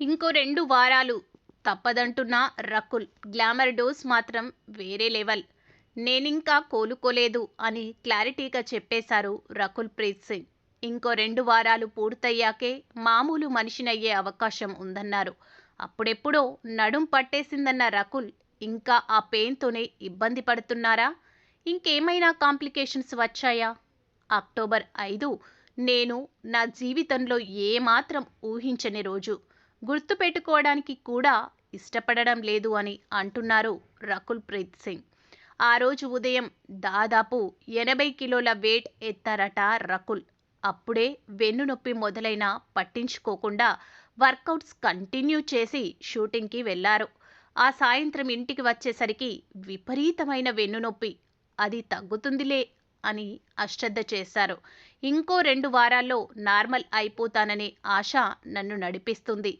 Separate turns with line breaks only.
ఇంకో 2 వారాలు తప్పదంటున్న Rakul. Glamour dose మాత్రం వేరే లెవెల్. నేనింకా కోలుకోలేదు అని క్లారిటీగా చెప్పేశారు రకుల్ ప్రీత్ సింగ్. ఇంకో 2 వారాలు పూర్తయ్యాకే మామూలు మనిషినయ్యే అవకాశం ఉందన్నారు. అప్పుడెప్పుడో నడుం పట్టేసిందన్న రకుల్ ఇంకా ఆ పెయిన్‌తోనే ఇబ్బంది పడుతున్నారా? ఇంకేమైనా కాంప్లికేషన్స్ వచ్చాయా? అక్టోబర్ 5 నేను నా జీవితంలో ఏమాత్రం ఊహించని రోజు. గుర్తుపెట్టుకోవడానికి కూడా ఇష్టపడడం లేదు అని అంటున్నారు రకుల్ ప్రీత్ సింగ్. ఆ రోజు ఉదయం దాదాపు 80 కిలోల వెయిట్ ఎత్తారట రకుల్. అప్పుడే వెన్నునొప్పి మొదలైనా పట్టించుకోకుండా వర్కౌట్స్ కంటిన్యూ చేసి షూటింగ్కి వెళ్లారు. ఆ సాయంత్రం ఇంటికి వచ్చేసరికి విపరీతమైన వెన్నునొప్పి. అది తగ్గుతుందిలే అని అశ్రద్ధ చేశారు. ఇంకో 2 వారాల్లో నార్మల్ అయిపోతాననే ఆశ నన్ను నడిపిస్తుంది.